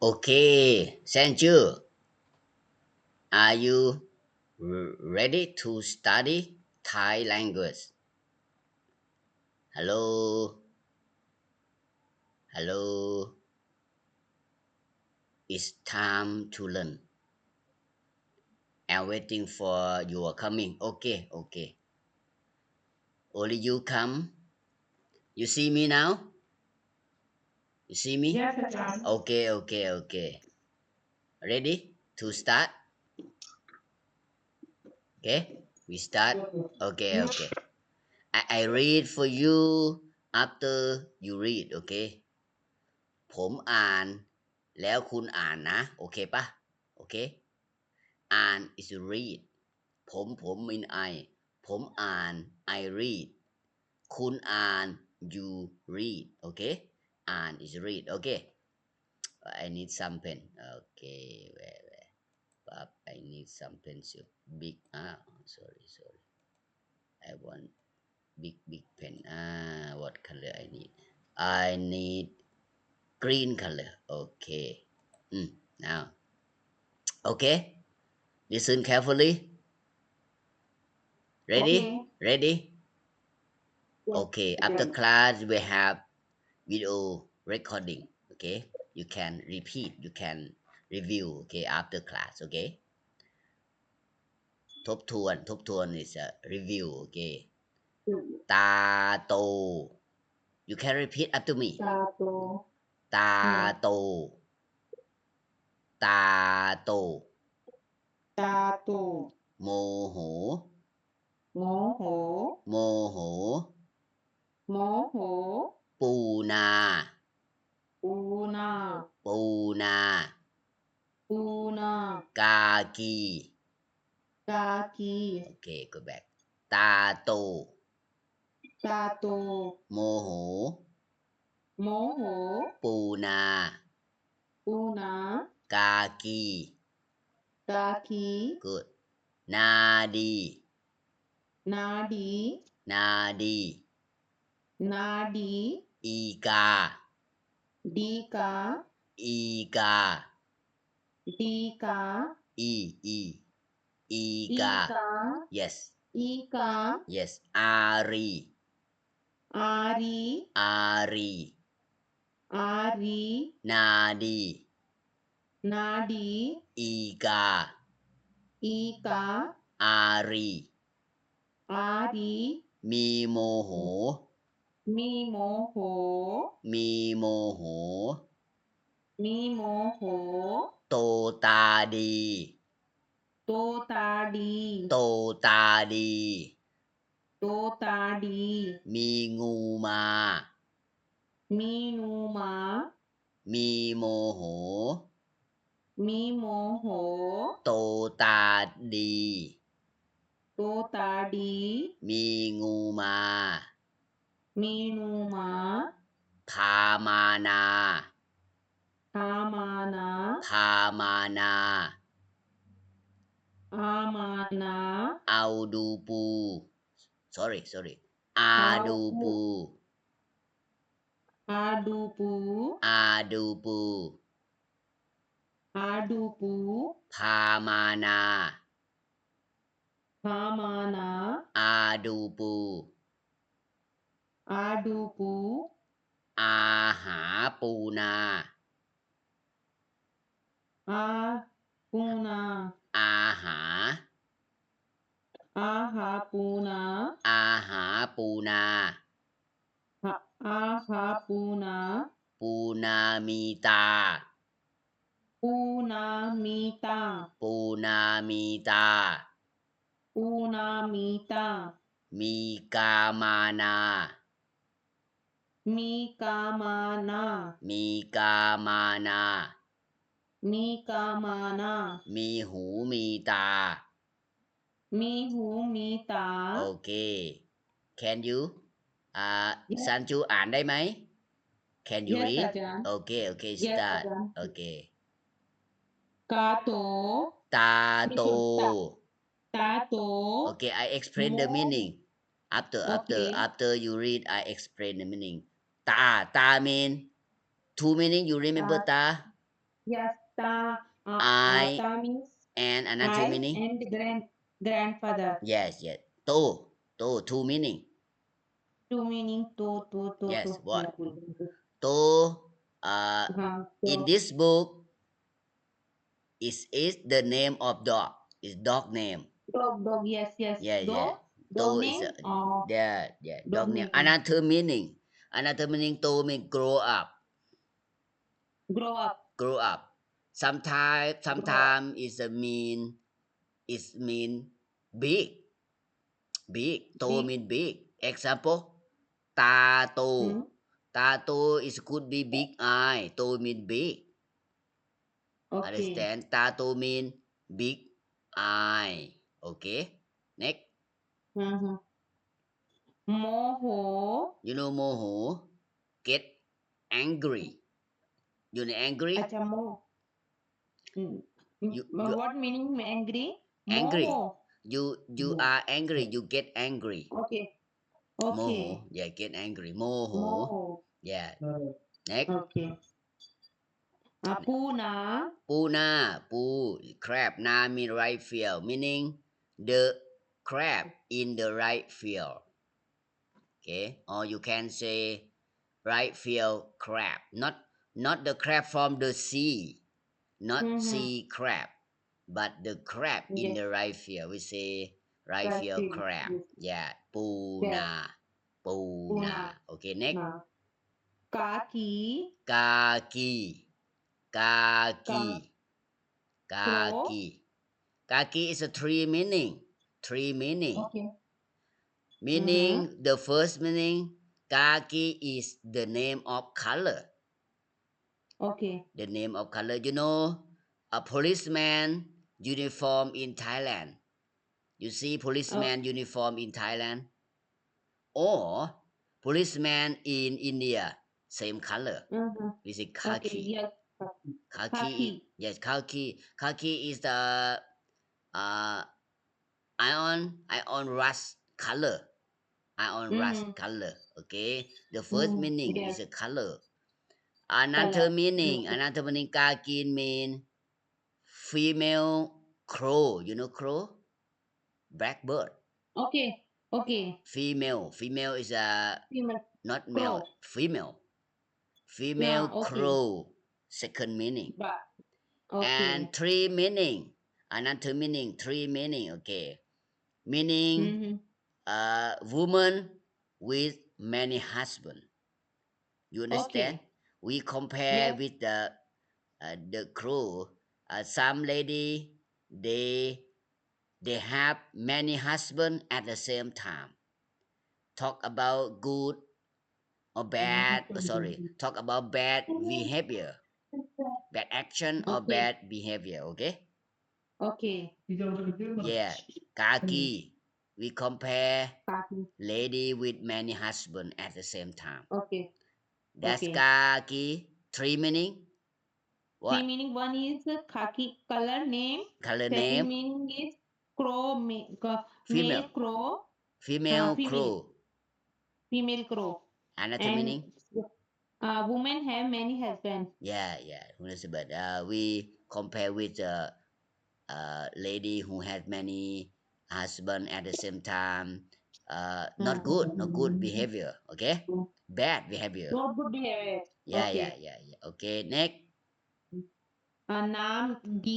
Okay, thank you. Are you ready to study Thai language? Hello? Hello? It's time to learn. I'm waiting for your coming. Okay. Only you come. You see me now? You see me? Yes, Ajahn. Okay. Ready to start? Okay, we start. Okay. I read for you after you read, okay? ผมอ่านแล้วคุณอ่านนะโอเคปะโอเคอ่าน is read ผม mean I ผมอ่าน I read คุณอ่าน you read โอเคอ่าน is read โอเค I need some pen โอเค where Pap, I need some pencil big sorry I want big pen what color I need green color okay now okay listen carefully ready okay after class we have video recording okay you can repeat you can review okay after class okay ทบทวน is a review okay ตาโต you can repeat after me ตาโตโมโหปูนากากีokay go back ตาโตโมโหปูนากากีgood นาดีอีกาอีกา yes อารีนาดีอีกาอารีมีโมโหโตตาดีมีงูมามีโมโหโตตาดีมีงูมาพามานาเอาดูปูsorry อาดูปูพามานาอาดูปูอาหาปูนาอาหาปูนามีตามีกามานามีหูมีตาokay can youสันจูอ่านได้ไหม can you read okay start okay ตาโต okay I explain the meaning after you read I explain the meaning ตา mean two meaning you remember ตา Yes, I ta means and another I meaning. and grandfather. Yes, yes. To two meaning. Two meaning to. Yes, Yeah, what? good, good, good. To uh in So this book is the name of dog. Is dog name. dog. Yes, yes. Yeah, yeah. Dog To is name. yeah, Dog dog name. name. Another meaning. Another meaning to mean grow up. Grow up. Grow up. Sometimes Grow up. sometimes is a mean is mean big. Big. To Big. mean big. Example. Tato. Hmm. Tato is could be big eye. To mean big. Okay. Understand? Tato mean big eye. Okay. Next. Mm-hmm. Moho. You know moho. Get angry. You know angry? Acha mo. Mm. You What meaning angry? angry. Moho. You are angry. You get angry. Okay. Moho. Okay. Yeah, get angry. Moho. Moho. Yeah. Next. Okay. Puna. Puna. Pu. Crab. Na mean right field. Meaning the crab in the right field. Okay. Or you can say right field crab. Not the crab from the sea. Not Mm-hmm. sea crab. But the crab in Yes. the right field. We say right Right field field. crab. Yes. Yeah. Yes. Puna. Puna. Puna. Okay, next. Na. Kaki. Kaki. Kaki. Ka. Kaki. Crow. Kaki is a three meaning. Three meaning. Okay. Mm-hmm. Meaning the first meaning, kaki is the name of color. Okay. The name of color. You know, a policeman uniform in Thailand. You see Oh. policeman uniform in Thailand or policeman in India, same color. Mm-hmm. We say Okay. khaki. Yes. Khaki, Kaki. yes, khaki. Khaki is the uh, iron rust color. Iron rust Mm-hmm. color. Okay, the first Mm-hmm. meaning is Yes. a color. Color. Another meaning, khaki mean female crow. You know crow, blackbird. Okay. Okay. Female is a Female. not male. Crow. Female Yeah. Okay. crow. Second meaning. But. And Okay. three meaning. Another meaning, three meaning. Okay, meaning Mm-hmm. woman with many husbands. You understand? Okay. We compare Yes. with the crow. Some lady they have many husbands at the same time. Talk about good or bad. Sorry, talk about bad behavior, bad action or Okay. bad behavior. Okay. Okay. Yeah, kaki. We compare Kaki. lady with many husbands at the same time. Okay. That's Okay. kaki. Three meaning. Three What? meaning. One is khaki color name. Color Second name. meaning is male Female. crow. Female Female. crow. Female crow. Another And meaning. women have many husbands. Yeah. But we compare with lady who had many husband at the same time. Not good behavior. Okay, bad behavior. Not good behavior. Okay. Yeah. Okay, next. Naam D.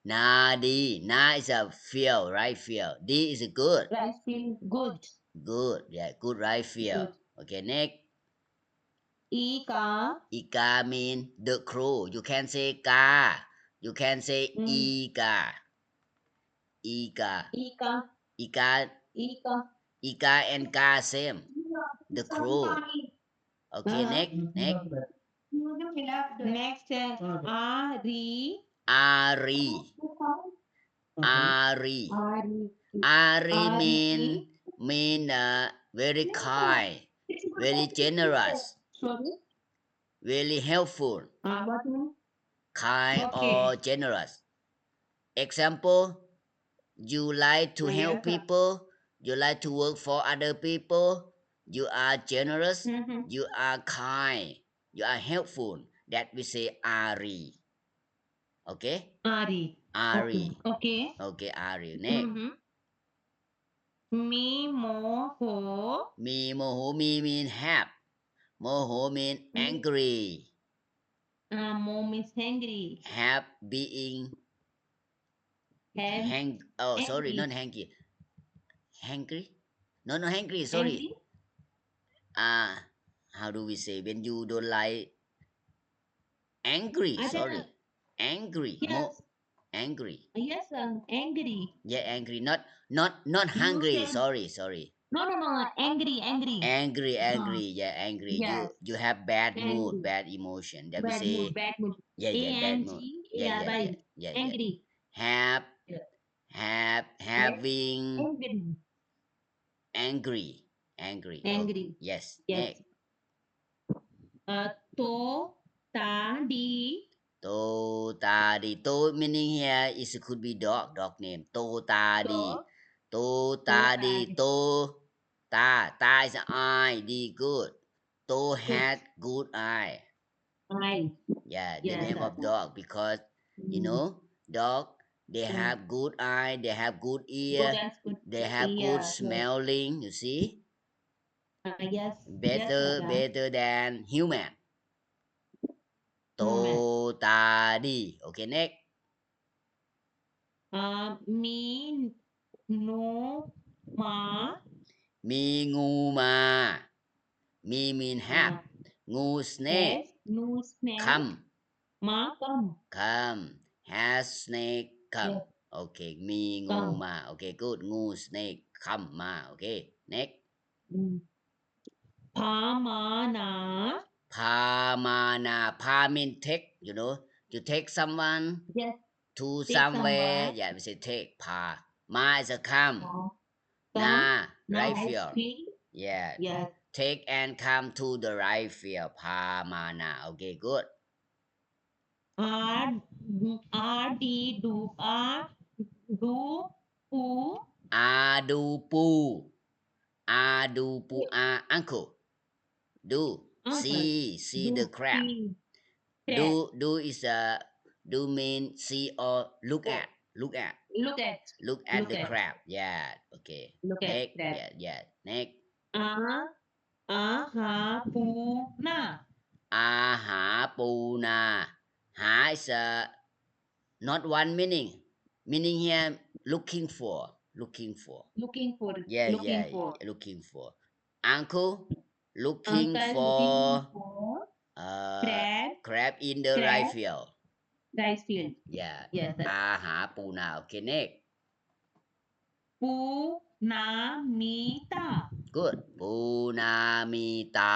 Na is a field, right field. D is a good. Rice feel good. Good, yeah, good right field. Good. Okay, next. Ika. Ika mean the crow. You can say ka. You can say Mm. ika. Ika. Ika. Ika. Ika. Ika and ka same. The crow. Okay, Uh-huh. next. Next, Ari. Ari. Ari. Ari. Ari Ari. mean very kind, very generous, Sorry. very helpful, What mean? kind or Okay. generous. Example, you like to help Yes. people, you like to work for other people, you are generous, Mm-hmm. you are kind, you are helpful. That we say Ari. Okay Ari. Ari Okay. Okay Ari next Mm-hmm. Me moho. Me moho me mean have Moho mean angry Mo means hungry. Have being sorry Angry. not hungry Hungry No hungry sorry Angry. How do we say when you don't like Angry Ada. sorry Angry Yes. Angry Yes, angry. Yeah angry not hungry can- sorry No. Angry. Angry yeah angry Yes. you have bad mood Angry. bad emotion that we Bad say mood. Bad mood. yeah bad mood A-N-G-A-R-Y. Angry. have Yes. having Angry. angry Angry. yes Yes. next To, ta, di. To ta di to meaning here is could be dog name to ta di to ta di to ta is an eye di good to had good eye Eye. yeah the Yes, name of dog because you know dog they have good eye they have good ear Good. they have good Yes. smelling you see Yes. better than human to ta di okay next Me, no, ma.มีงูมามี mean have งู snake No snake. come Ma, come. come has snake come Yes. okay มีงู Come. มา okay good งู snake come มา okay next Pa, ma, na. พามานาพา mean take you know you take someone Yes. to Take somewhere someone. yeah we say take พา มา is a come Come. นา Na, right ice field cream. yeah Yes. take and come to the right field พามานา okay good R, D, do, do, pu. อาดูปูอาดูปูอา uncle do see Do, the crab see. do is do mean see or look at Look at. look at Look the at. crab yeah okay Look at next that. yeah next Ha, pu, na. อาหาปูนาหา is not one meaning here looking for Looking for. yeah Looking for. looking for uncle looking Uncle for looking for crab in the right crab. field rice field. yeah Yes. อาหาปูนา okay next Pu, na, mi, ta. good ปูนามีตา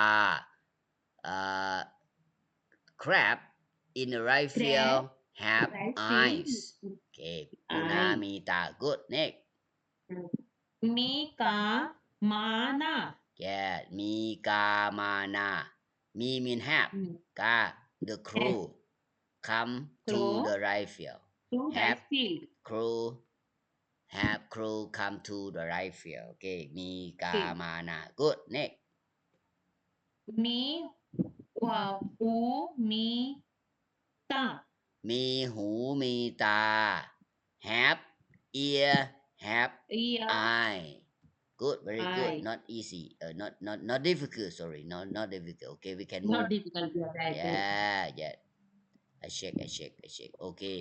crab in the right field have Rice eyes field. okay ปูนา Eye. มีตา good next Mi, ka, ma, na. yeah มีกามานามี mean have กา the crew come to Crew. the right field To have rice field. crew come to the right field okay มีกามานา good next Mi, pu, mi, ta. มีหูมีตา have ear have Ear. eye good very good Eye. not easy not difficult sorry not difficult okay we can move Not difficult. Right. yeah I check okay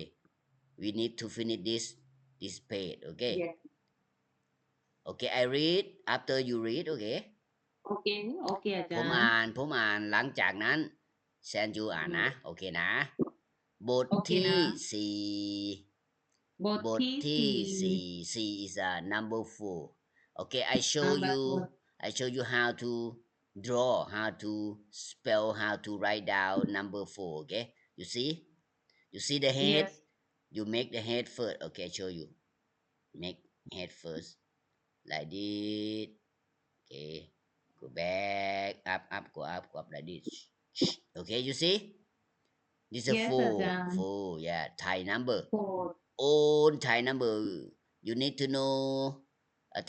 we need to finish this page okay Yes. okay I read after you read okay Okay. Okay, ผมอ่านหลังจากนั้นแซนยูอ่านนะโอเคนะบทที่สี่บทที่สี่ is number 4 okay I show you how to draw how to spell how to write down number 4 okay you see the head Yes. you make the head first okay I show you make head first like this okay go back up go up like this okay you see this is a Yes, 4 yeah Thai number 4. own Thai number you need to know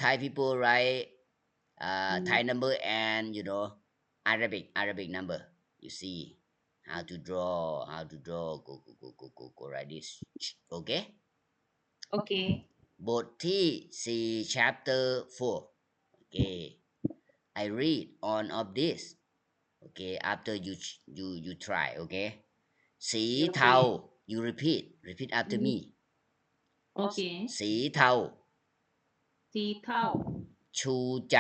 Thai people write Thai number and Arabic number you see how to draw go like this okay Okay. บทที่4 chapter 4 okay I read on of this okay after you try okay สีเทา you repeat after me Okay. สีเทา สีเทา ชูใจ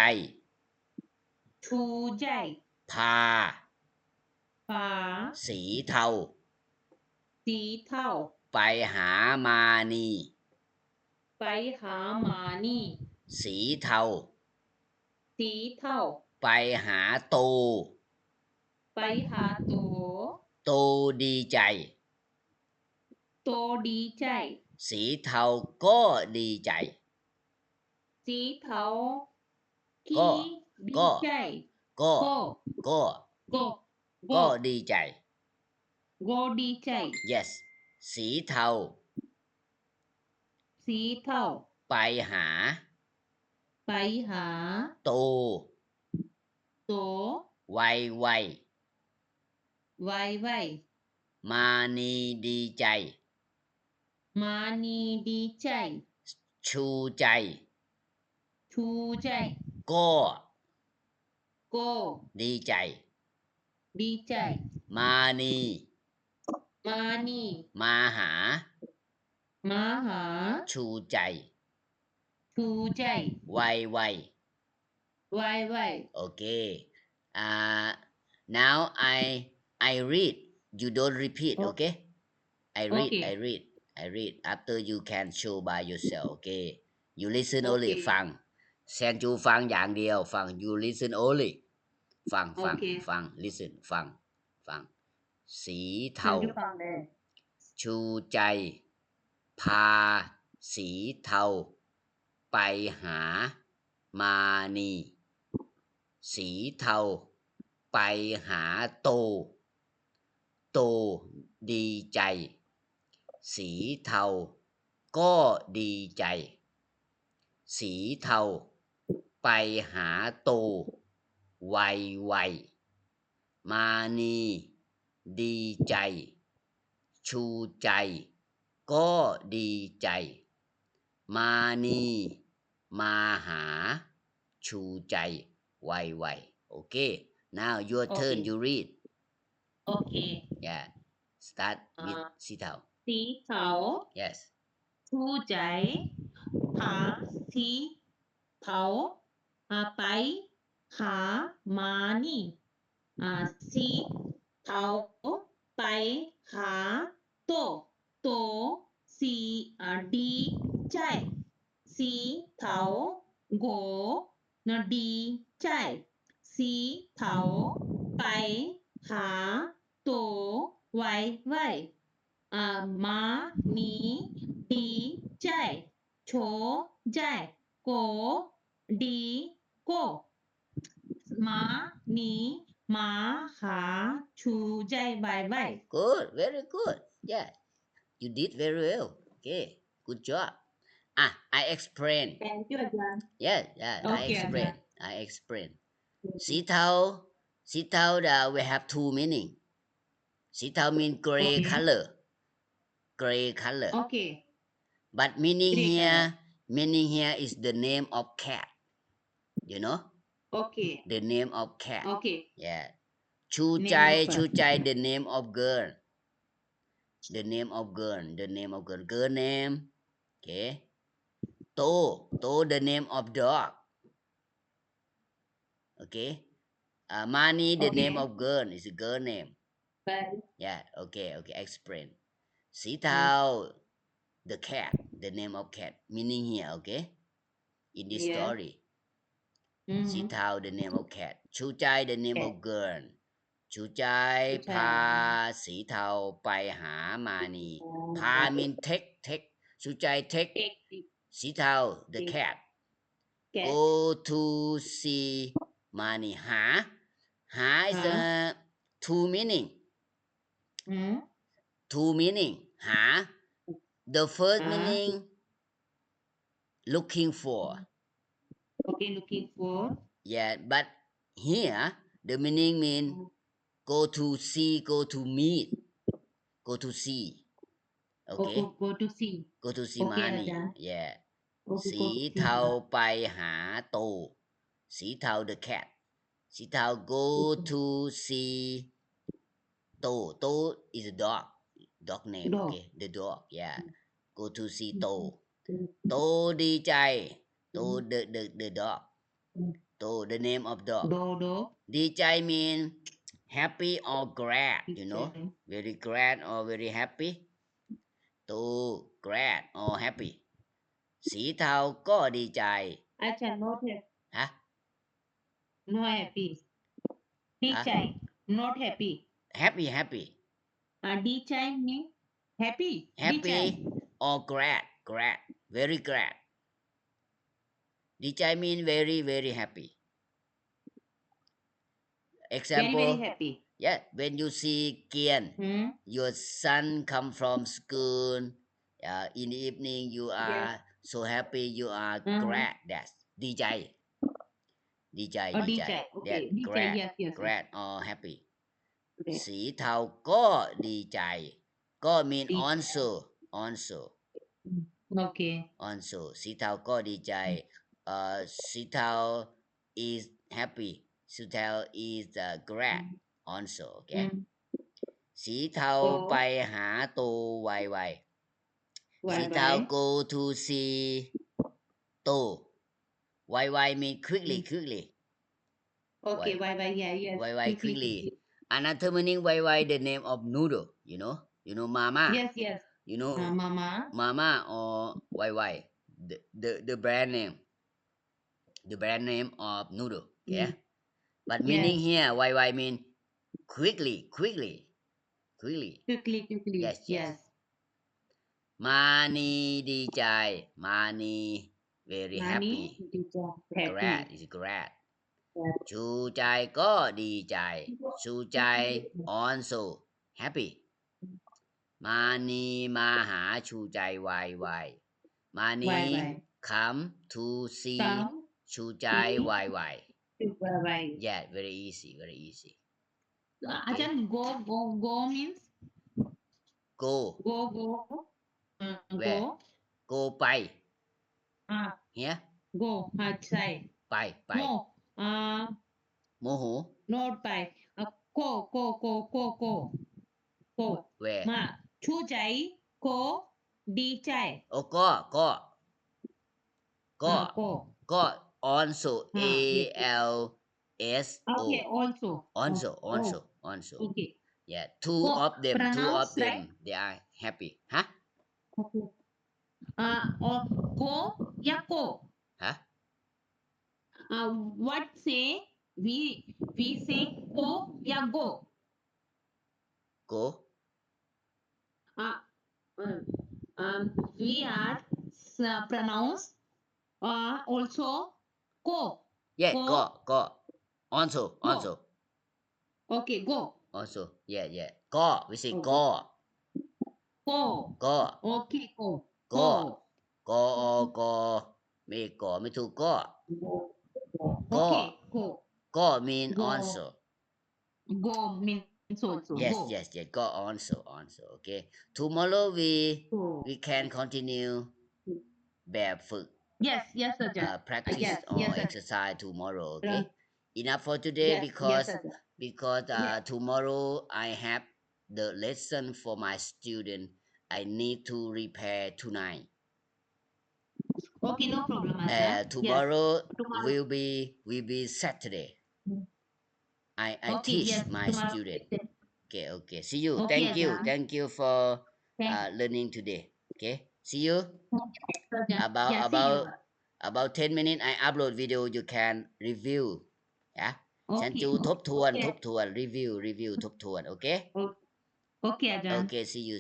ชูใจ พา ฟ้า สีเทา สีเทา ไปหามานี ไปหาหมานี่ สีเทา สีเทา ไปหาโต ไปหาโต โตดีใจ โตดีใจ สีเทาก็ดีใจ สีเทา ก็ ดี ก็ ใจ ก็ ก็ ก็ ก็ ก็ดีใจ ก็ดีใจ yes สีเทา สีเทา ไปหา ไปหา โต โต ไวไว ไวไว มานีดีใจ มานีดีใจ ชูใจ ชูใจ ก็ ก็ ดีใจ ดีใจ มานี มานี มาหา มาหา ชูใจ ชูใจ ไวไว ไวไว okay now I read you don't repeat okay I read Okay. I read after you can show by yourself okay you listen only Okay. ฟังแซนจูฟังอย่างเดียวฟัง you listen only ฟัง Okay. ฟัง listen ฟังสีเทา ฉันจะฟังเลย ชูใจ พา สีเทา ไปหา มานี สีเทา ไปหาโต โตดีใจ สีเทา ก็ดีใจ สีเทา ไปหาโต ไวไว มานี ดีใจ ชูใจ ก็ดีใจ มานี มาหา ชูใจ ไวไว okay now your turn Okay. you read Okay. yeah start with สีเทา สีเทา yes ชูใจหาสีเทาไปหามานี่สีเทาไปหาโตโตสีดีใจสีเทาโกดีใจสีเทาไปหาโตไวไวมานีดีใจโชใจโกดีโกมานีมาหาชูใจไวไว good very good yeah you did very well okay good job I explain Thank you อาจารย์ yeah Okay, I explain สีเทา we have two meaning สีเทา mean gray Okay. color Okay. but meaning Gray here is the name of cat you know Okay. the name of cat Okay. yeah ชูใจ Name of the name of girl girl name okay โต the name of dog okay Mani the Okay. name of girl is a girl name Bye. yeah okay explain สีเทา the cat the name of cat meaning here okay in this Yeah. story สีเทา the name of cat ชูใจ the name of girl ชูใจ พา สีเทา ไปหามานี พา mean take ชูใจ take สีเทา the cat go to see มานี หา is two meaning หา the first meaning looking for Okay, looking for. yeah but here the meaning mean go to see go to meet go to see okay Go to see go to see โอเค money อาจารย์ yeah Okay, สี go to see เทาไปหาโตสีเทา the cat สีเทา go to see โต โต is a dog name Dog. okay the dog yeah go to see โต โตดีใจ โต the dog โต the name of dog Do ดีใจ mean happy or glad you know ดีใจ very glad or very happy โต glad or happy สีเทาก็ดีใจ อาจารย์ not happy ฮะ no happy ดีใจ not happy happy ดีใจ mean happy ดีใจ happy or glad very glad ดีใจ mean very very happy very example very happy yeah when you see Kian hmm? your son come from school in the evening you are so happy you are glad that ดีใจ ดีใจ ดีใจ okay that ดีใจ glad yes glad or happy okay. สีเทาก็ดีใจ ก็ mean ดีใจ also okay also สีเทาก็ดีใจสีเทา is happy สีเทา is glad also okay สีเทาไปหาโตไวๆสีเทา go to see โตไวๆ mean quickly okay why yes quickly another meaning why the name of noodle you know mama yes you know mama or why the brand name of noodle okay but meaning here why mean quickly yes มานีดีใจ มานี very happy ดีใจ glad is glad ชูใจก็ดีใจ ชูใจ also happy มานีมาหาชูใจไวมานี come to see ชูใจไว yeah very easy อาจารย์ go means go where go ไป here go ใช่ ไป no โมโห not ไป go where มาชูใจ go ดีใจ โอ้ก็ also a l s o okay also okay yeah two Go, of them pronounce right? they are happy huh okay or go ya go huh what say we say go ya go go we are pronounce also go yeah go go also okay go also yeah ก็ we say ก็ ก็ okay go ก็ไม่ถูกก็ okay go ก็ mean Go. also go means also yes go. go also okay tomorrow Go. we can continue แบบฝึกyes sir practice yes or sir. exercise tomorrow okay enough for today yes sir. because tomorrow I have the lesson for my student I need to prepare tonight okay no problem Ajahn. tomorrow Tomorrow. will be Saturday I Okay, teach yes, my tomorrow. student okay see you Okay, thank you for Thank- learning today okay see you Ajahn. about Yeah, see you. about 10 minutes I upload video you can review ฉันจะทบทวน review ทบทวน okay Okay Ajahn. okay see you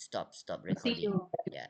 stop See recording you. yeah